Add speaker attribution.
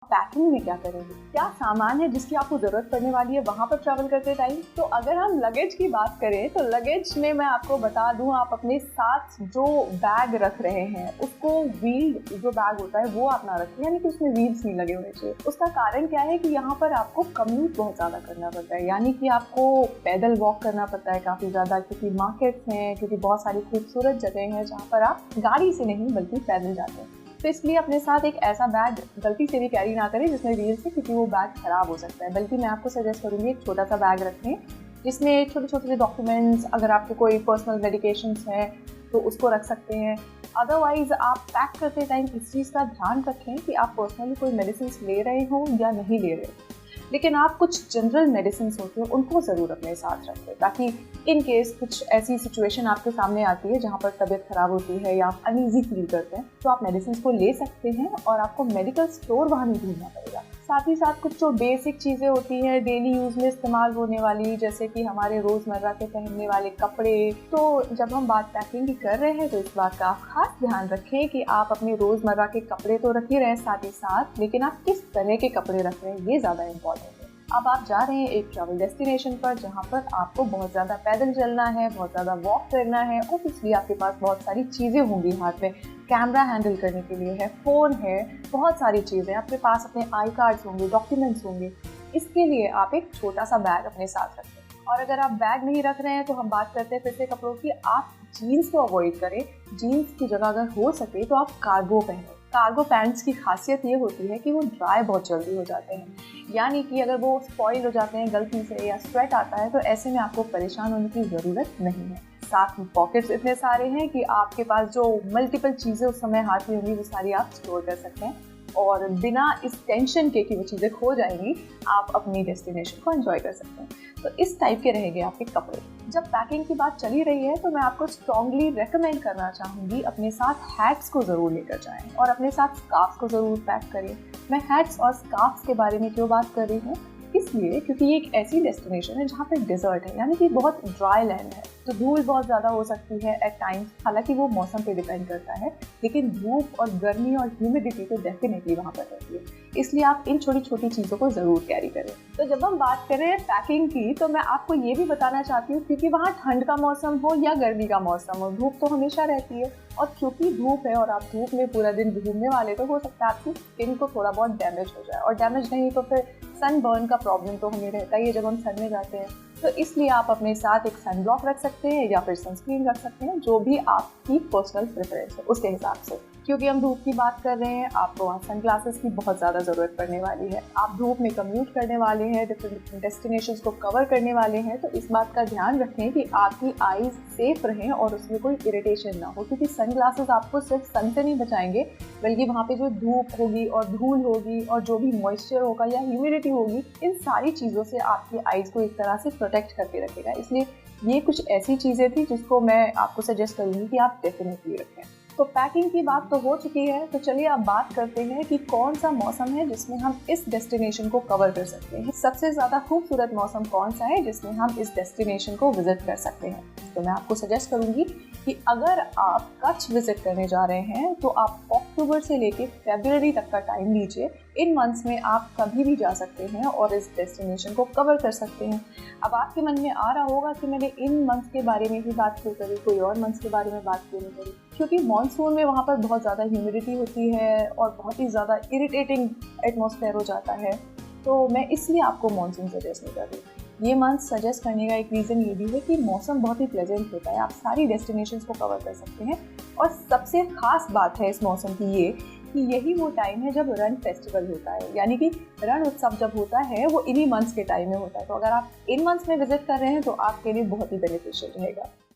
Speaker 1: Packing में क्या करेंगे, क्या सामान है जिसकी आपको ज़रूरत पड़ने वाली है वहाँ पर ट्रैवल करते टाइम। तो अगर हम लगेज की बात करें तो लगेज में मैं आपको बता दूं, आप अपने साथ जो बैग रख रहे हैं उसको व्हील्ड जो बैग होता है वो आप ना रखें, यानी कि उसमें व्हील्स नहीं लगे होने चाहिए। उसका कारण क्या है कि यहाँ पर आपको कम्यूट बहुत ज़्यादा करना पड़ता है, यानी कि आपको पैदल वॉक करना पड़ता है काफ़ी ज़्यादा, क्योंकि मार्केट्स हैं, क्योंकि बहुत सारी खूबसूरत जगह हैं जहाँ पर आप गाड़ी से नहीं बल्कि पैदल जाते हैं। तो इसलिए अपने साथ एक ऐसा बैग गलती से भी कैरी ना करें जिसमें व्हील्स है, क्योंकि वो बैग खराब हो सकता है। बल्कि मैं आपको सजेस्ट करूँगी एक छोटा सा बैग रखें जिसमें छोटे छोटे डॉक्यूमेंट्स, अगर आपके कोई पर्सनल मेडिकेशंस हैं तो उसको रख सकते हैं। अदरवाइज आप पैक करते टाइम इस चीज़ का ध्यान रखें कि आप पर्सनली कोई मेडिसिन ले रहे हो या नहीं ले रहे हो, लेकिन आप कुछ जनरल मेडिसिन होती हैं उनको ज़रूर अपने साथ रखें, ताकि इन केस कुछ ऐसी सिचुएशन आपके सामने आती है जहाँ पर तबीयत ख़राब होती है या आप अनईजी फील करते हैं, तो आप मेडिसिन को ले सकते हैं और आपको मेडिकल स्टोर वहाँ नहीं ढूंढना पड़ेगा। साथ ही साथ कुछ जो बेसिक चीज़ें होती हैं डेली यूज़ में इस्तेमाल होने वाली, जैसे कि हमारे रोज़मर्रा के पहनने वाले कपड़े, तो जब हम बात पैकिंग की कर रहे हैं तो इस बात का आप खास ध्यान रखें कि आप अपने रोज़मर्रा के कपड़े तो रख ही रहे हैं साथ ही साथ, लेकिन आप किस तरह के कपड़े रख रहे हैं ये ज़्यादा इम्पॉर्टेंट है। अब आप जा रहे हैं एक ट्रैवल डेस्टिनेशन पर जहाँ पर आपको बहुत ज़्यादा पैदल चलना है, बहुत ज़्यादा वॉक करना है, और इसलिए आपके पास बहुत सारी चीज़ें होंगी हाथ में, कैमरा हैंडल करने के लिए है, फ़ोन है, बहुत सारी चीज़ें आपके पास, अपने आई कार्ड्स होंगे, डॉक्यूमेंट्स होंगे। इसके लिए आप एक छोटा सा बैग अपने साथ रखें। और अगर आप बैग नहीं रख रहे हैं तो हम बात करते हैं फिर से कपड़ों की। आप जीन्स को अवॉइड करें, जीन्स की जगह अगर हो सके तो आप कार्गो पहनें। कार्गो पैंट्स की खासियत ये होती है कि वो ड्राई बहुत जल्दी हो जाते हैं, यानी कि अगर वो स्पॉइल हो जाते हैं गलती से या स्वेट आता है तो ऐसे में आपको परेशान होने की ज़रूरत नहीं है। साथ में पॉकेट्स इतने सारे हैं कि आपके पास जो मल्टीपल चीज़ें उस समय हाथ में होंगी वो सारी आप स्टोर कर सकते हैं, और बिना इस टेंशन के कि वो चीज़ें खो जाएंगी आप अपनी डेस्टिनेशन को एंजॉय कर सकते हैं। तो इस टाइप के रहेंगे आपके कपड़े। जब पैकिंग की बात चली रही है तो मैं आपको स्ट्रॉन्गली रेकमेंड करना चाहूँगी अपने साथ हैट्स को ज़रूर लेकर जाएं और अपने साथ स्कार्फ को ज़रूर पैक करें। मैं हैट्स और स्कार्फ के बारे में क्यों बात कर रही हूँ, इसलिए क्योंकि ये एक ऐसी डेस्टिनेशन है जहाँ पे डिजर्ट है, यानी कि बहुत ड्राई लैंड है, तो धूल बहुत ज़्यादा हो सकती है एट टाइम्स। हालांकि वो मौसम पे डिपेंड करता है, लेकिन धूप और गर्मी और ह्यूमिडिटी तो डेफिनेटली वहाँ पर रहती है, इसलिए आप इन छोटी छोटी चीज़ों को ज़रूर कैरी करें। तो जब हम बात करें पैकिंग की तो मैं आपको ये भी बताना चाहती हूँ, क्योंकि वहाँ ठंड का मौसम हो या गर्मी का मौसम हो, धूप तो हमेशा रहती है, और क्योंकि धूप है और आप धूप में पूरा दिन घूमने वाले, तो हो सकता है आपकी स्किन को थोड़ा बहुत डैमेज हो जाए, और डैमेज नहीं तो फिर सन बर्न का प्रॉब्लम तो हमें रहता ही है जब हम सन में जाते हैं। तो इसलिए आप अपने साथ एक सन ब्लॉक रख सकते हैं या फिर सनस्क्रीन रख सकते हैं, जो भी आपकी पर्सनल प्रेफरेंस है उसके हिसाब से। क्योंकि हम धूप की बात कर रहे हैं, आपको वहाँ सन ग्लासेस की बहुत ज़्यादा ज़रूरत पड़ने वाली है। आप धूप में कम्यूट करने वाले हैं, डिफरेंट डेस्टिनेशंस को कवर करने वाले हैं, तो इस बात का ध्यान रखें कि आपकी आईज सेफ रहें और उसमें कोई इरिटेशन ना हो, क्योंकि सन ग्लासेस आपको सिर्फ सन से नहीं बचाएंगे, बल्कि वहाँ पे जो धूप होगी और धूल होगी और जो भी मॉइस्चर होगा या ह्यूमिडिटी होगी, इन सारी चीज़ों से आपकी आईज को एक तरह से प्रोटेक्ट करके रखेगा। इसलिए ये कुछ ऐसी चीज़ें थी जिसको मैं आपको सजेस्ट करूँगी कि आप डेफिनेटली रखें। तो पैकिंग की बात तो हो चुकी है, तो चलिए अब बात करते हैं कि कौन सा मौसम है जिसमें हम इस डेस्टिनेशन को कवर कर सकते हैं। सबसे ज़्यादा खूबसूरत मौसम कौन सा है जिसमें हम इस डेस्टिनेशन को विजिट कर सकते हैं। तो मैं आपको सजेस्ट करूंगी कि अगर आप कच्छ विजिट करने जा रहे हैं तो आप अक्टूबर से लेकर फरवरी तक का टाइम लीजिए। इन मंथ्स में आप कभी भी जा सकते हैं और इस डेस्टिनेशन को कवर कर सकते हैं। अब आपके मन में आ रहा होगा कि मैंने इन मंथ्स के बारे में ही बात क्यों करी, कोई और मंथ्स के बारे में बात क्यों नहीं करी, क्योंकि मॉनसून में वहाँ पर बहुत ज़्यादा ह्यूमिडिटी होती है और बहुत ही ज़्यादा इरिटेटिंग एटमॉस्फेयर हो जाता है, तो मैं इसलिए आपको मॉनसून सजेस्ट नहीं कर रही। ये मंथ सजेस्ट करने का एक रीज़न ये भी है कि मौसम बहुत ही प्लेजेंट होता है, आप सारी डेस्टिनेशंस को कवर कर सकते हैं। और सबसे ख़ास बात है इस मौसम की ये कि यही वो टाइम है जब रण फेस्टिवल होता है, यानी कि रण उत्सव जब होता है वो इन्हीं मंथ्स के टाइम में होता है। तो अगर आप इन मंथ्स में विजिट कर रहे हैं तो आपके लिए बहुत ही बेनिफिशियल रहेगा।